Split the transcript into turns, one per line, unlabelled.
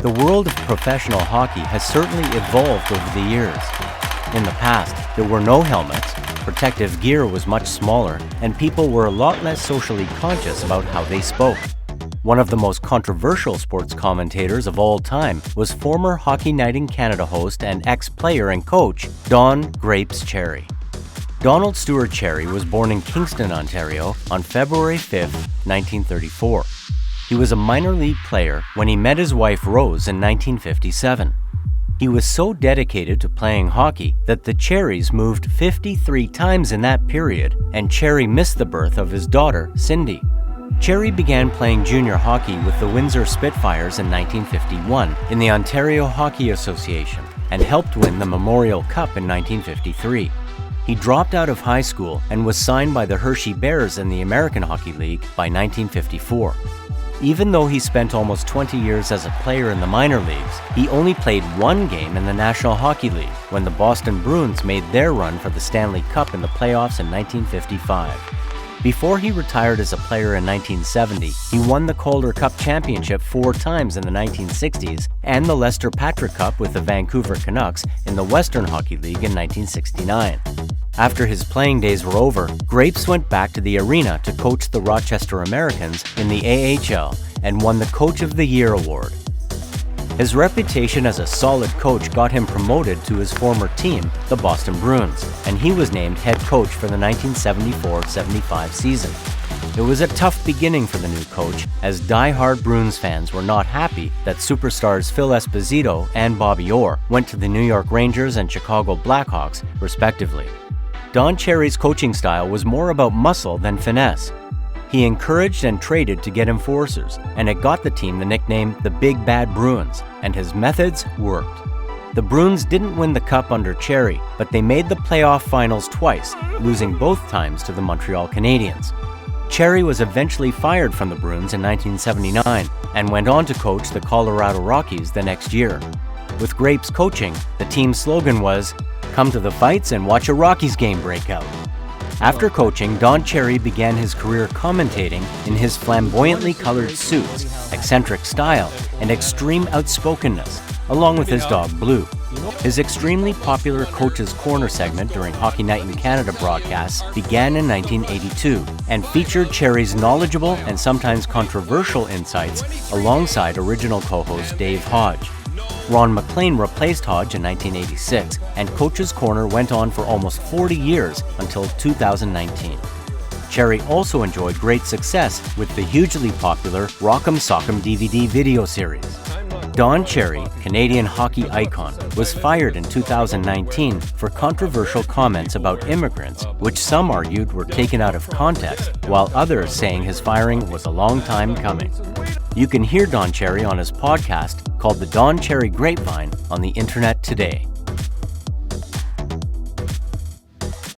The world of professional hockey has certainly evolved over the years. In the past, there were no helmets, protective gear was much smaller, and people were a lot less socially conscious about how they spoke. One of the most controversial sports commentators of all time was former Hockey Night in Canada host and ex-player and coach, Don "Grapes" Cherry. Donald Stewart Cherry was born in Kingston, Ontario on February 5, 1934. He was a minor league player when he met his wife Rose in 1957. He was so dedicated to playing hockey that the Cherrys moved 53 times in that period, and Cherry missed the birth of his daughter, Cindy. Cherry began playing junior hockey with the Windsor Spitfires in 1951 in the Ontario Hockey Association and helped win the Memorial Cup in 1953. He dropped out of high school and was signed by the Hershey Bears in the American Hockey League by 1954. Even though he spent almost 20 years as a player in the minor leagues, he only played one game in the National Hockey League when the Boston Bruins made their run for the Stanley Cup in the playoffs in 1955. Before he retired as a player in 1970, he won the Calder Cup Championship 4 times in the 1960s and the Lester Patrick Cup with the Vancouver Canucks in the Western Hockey League in 1969. After his playing days were over, Grapes went back to the arena to coach the Rochester Americans in the AHL and won the Coach of the Year award. His reputation as a solid coach got him promoted to his former team, the Boston Bruins, and he was named head coach for the 1974-75 season. It was a tough beginning for the new coach, as die-hard Bruins fans were not happy that superstars Phil Esposito and Bobby Orr went to the New York Rangers and Chicago Blackhawks, respectively. Don Cherry's coaching style was more about muscle than finesse. He encouraged and traded to get enforcers, and it got the team the nickname the Big Bad Bruins, and his methods worked. The Bruins didn't win the cup under Cherry, but they made the playoff finals twice, losing both times to the Montreal Canadiens. Cherry was eventually fired from the Bruins in 1979 and went on to coach the Colorado Rockies the next year. With Grapes coaching, the team's slogan was, "Come to the fights and watch a Rockies game break out." After coaching, Don Cherry began his career commentating in his flamboyantly colored suits, eccentric style, and extreme outspokenness, along with his dog Blue. His extremely popular Coach's Corner segment during Hockey Night in Canada broadcasts began in 1982 and featured Cherry's knowledgeable and sometimes controversial insights alongside original co-host Dave Hodge. Ron MacLean replaced Hodge in 1986, and Coach's Corner went on for almost 40 years until 2019. Cherry also enjoyed great success with the hugely popular Rock'em Sock'em DVD video series. Don Cherry, Canadian hockey icon, was fired in 2019 for controversial comments about immigrants, which some argued were taken out of context, while others saying his firing was a long time coming. You can hear Don Cherry on his podcast called The Don Cherry Grapevine on the internet today.